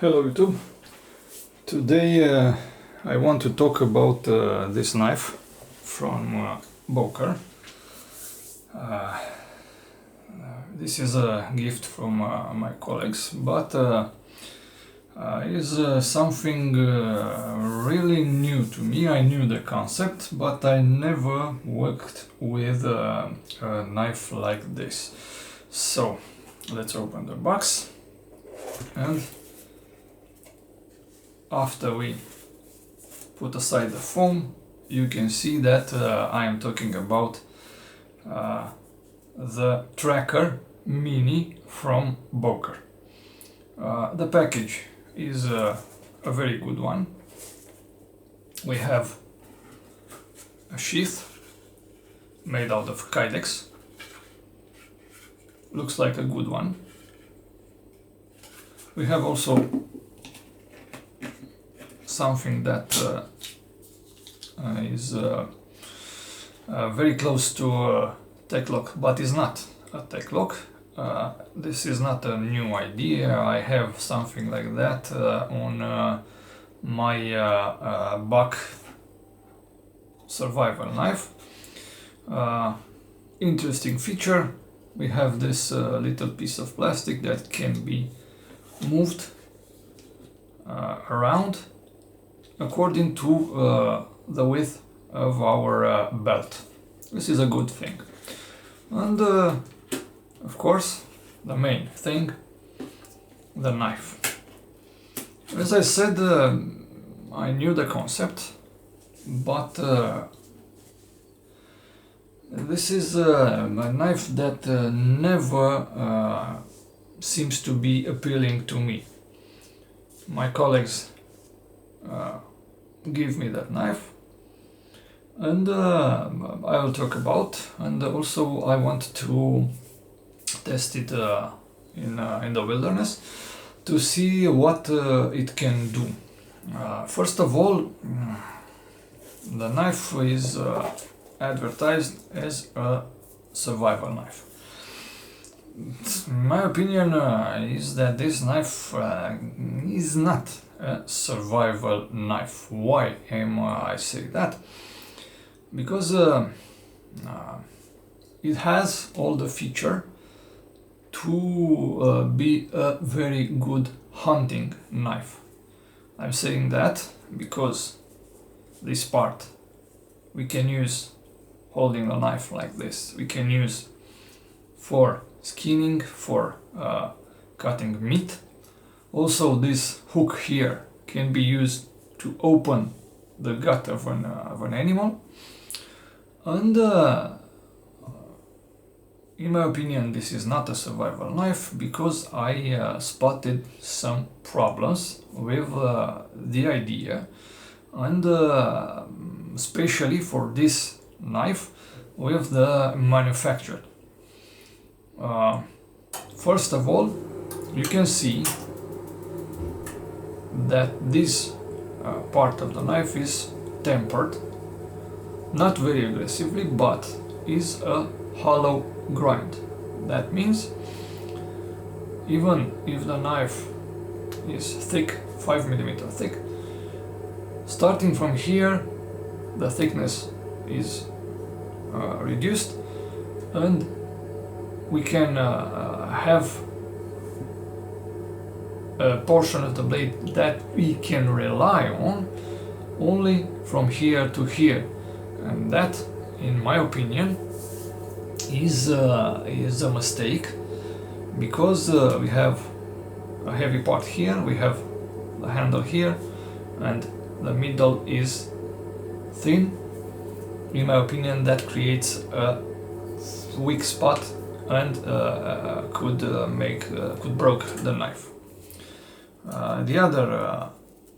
Hello YouTube. Today I want to talk about this knife from Boker. This is a gift from my colleagues, but is something really new to me. I knew the concept, but I never worked with a knife like this. So let's open the box, and after we put aside the foam, you can see that I am talking about the Tracker Mini from Boker. The package is a very good one. We have a sheath made out of kydex. Looks like a good one. We have also something that is very close to a tech lock, but is not a tech lock. This is not a new idea. I have something like that on my buck survival knife. Interesting feature. We have this little piece of plastic that can be moved around according to the width of our belt. This is a good thing. And of course, the main thing, the knife. As I said, I knew the concept, but this is a knife that never seems to be appealing to me. My colleagues give me that knife, and I will talk about, and also I want to test it in the wilderness to see what it can do. First of all, the knife is advertised as a survival knife. My opinion is that this knife is not a survival knife. Why am I saying that? Because it has all the feature to be a very good hunting knife. I'm saying that because this part we can use holding a knife like this. We can use for skinning, for cutting meat. Also, this hook here can be used to open the gut of an animal. And in my opinion, this is not a survival knife because I spotted some problems with the idea, and especially for this knife with the manufacturer. First of all, you can see that this part of the knife is tempered, not very aggressively, but is a hollow grind. That means even if the knife is thick, 5 mm thick, starting from here the thickness is reduced, and we can have a portion of the blade that we can rely on only from here to here, and that, in my opinion, is a mistake, because we have a heavy part here, we have the handle here, and the middle is thin. In my opinion, that creates a weak spot and could broke the knife. The other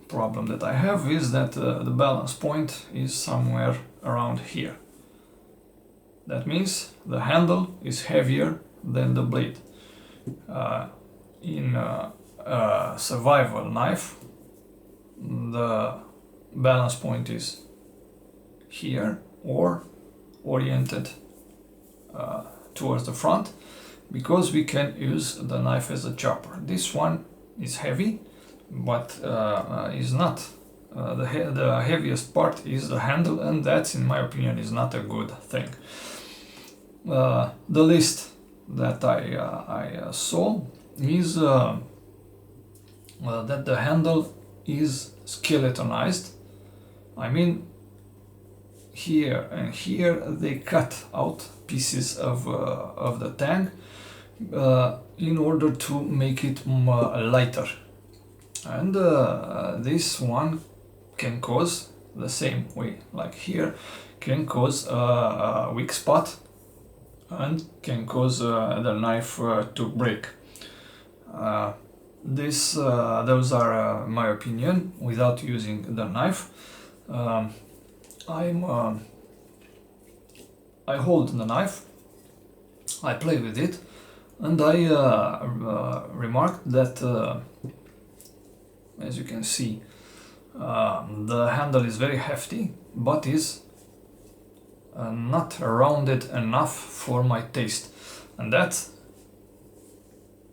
problem that I have is that the balance point is somewhere around here. That means the handle is heavier than the blade. In a survival knife, the balance point is here or oriented towards the front, because we can use the knife as a chopper. This one is heavy, but is not. The heaviest part is the handle, and that, in my opinion, is not a good thing. The list that I saw is that the handle is skeletonized. I mean, here and here they cut out pieces of the tang in order to make it lighter, and this one can cause the same way like here, can cause a weak spot and can cause the knife to break. Those are my opinion without using the knife. I hold the knife, I play with it, and I remarked that as you can see, the handle is very hefty, but is not rounded enough for my taste, and that,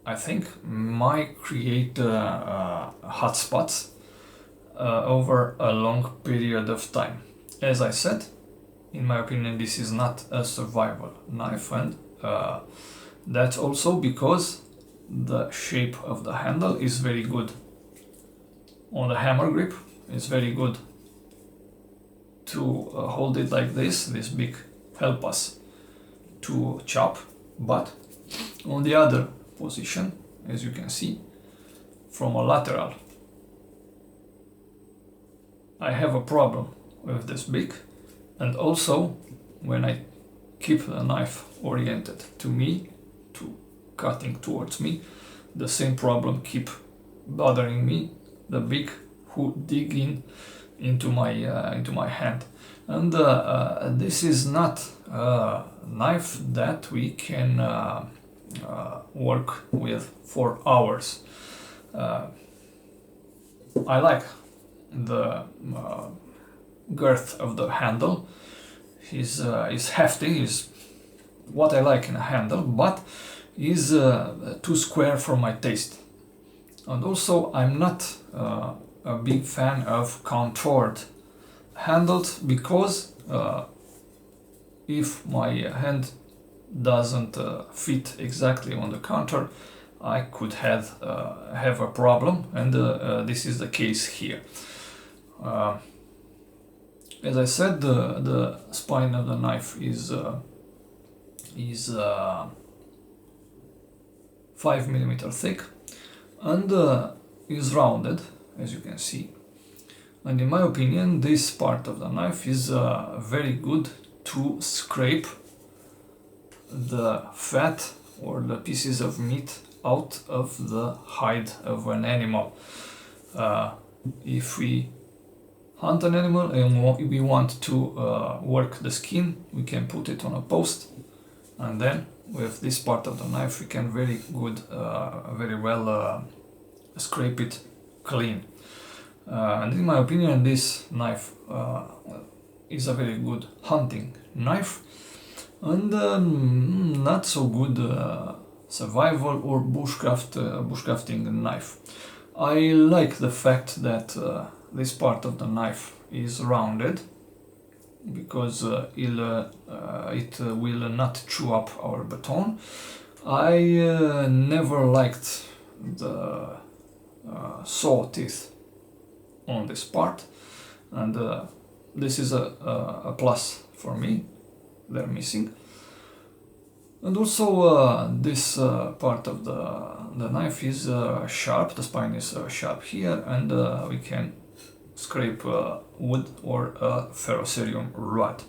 I think, might create hot spots over a long period of time. As I said, in my opinion, this is not a survival knife, and that's also because the shape of the handle is very good. On the hammer grip, it's very good to hold it like this big help us to chop, but on the other position, as you can see, from a lateral, I have a problem with this big, and also when I keep the knife oriented to me, to cutting towards me, the same problem keep bothering me, the beak who dig into my hand, and this is not a knife that we can work with for hours. I like the girth of the handle. Is hefty, is what I like in a handle, but is too square for my taste. And also, I'm not a big fan of contoured handles, because if my hand doesn't fit exactly on the contour, I could have a problem, and this is the case here. As I said, the spine of the knife is 5 mm thick, and is rounded, as you can see. And in my opinion, this part of the knife is very good to scrape the fat or the pieces of meat out of the hide of an animal. If we hunt an animal and we want to work the skin, we can put it on a post, and then with this part of the knife we can very well scrape it clean. And in my opinion, this knife is a very good hunting knife, and not so good survival or bushcrafting knife. I like the fact that this part of the knife is rounded, because it will not chew up our baton. I never liked the saw teeth on this part, and this is a plus for me. They're missing. And also this part of the knife is sharp, the spine is sharp here, and we can scrape wood or a ferrocerium rod.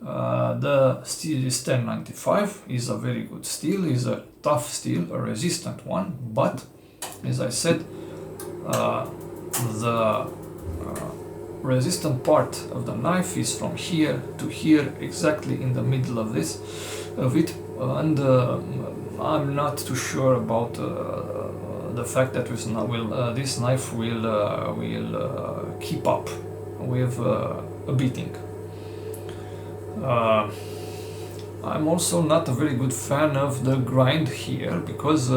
The steel is 1095, is a very good steel, is a tough steel, a resistant one, but as I said, the resistant part of the knife is from here to here, exactly in the middle of it, and I'm not too sure about the fact that this knife will keep up with a beating. I'm also not a very good fan of the grind here, because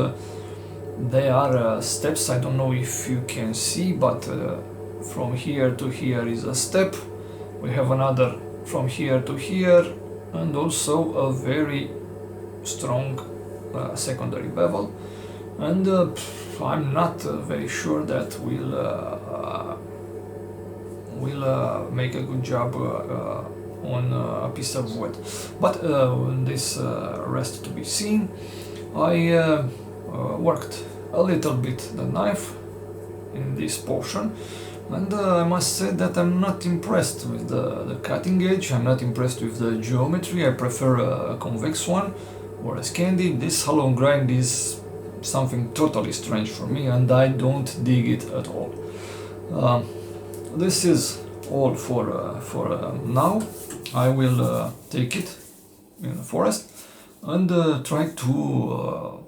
They are steps. I don't know if you can see, but from here to here is a step. We have another from here to here, and also a very strong secondary bevel. And I'm not very sure that will make a good job on a piece of wood. But this rest to be seen. I worked a little bit the knife in this portion, and I must say that I'm not impressed with the cutting edge. I'm not impressed with the geometry. I prefer a convex one, whereas candy, this hollow grind is something totally strange for me, and I don't dig it at all. This is all for now. I will take it in the forest and try to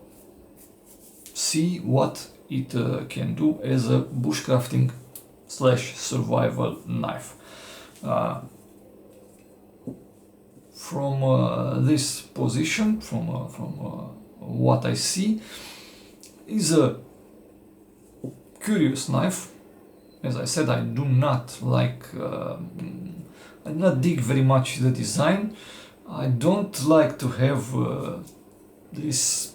see what it can do as a bushcrafting / survival knife. From this position, from what I see, is a curious knife. As I said, I do not like, I do not dig very much the design. I don't like to have this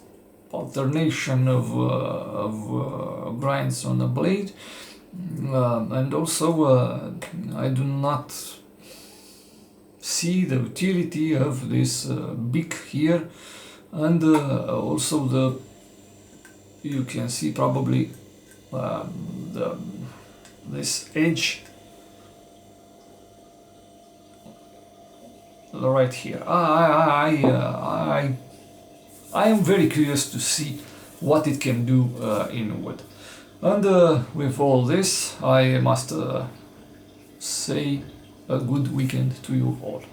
alternation of grinds on a blade, and also I do not see the utility of this beak here, and also you can see probably this edge right here. I am very curious to see what it can do in wood. And with all this, I must say a good weekend to you all.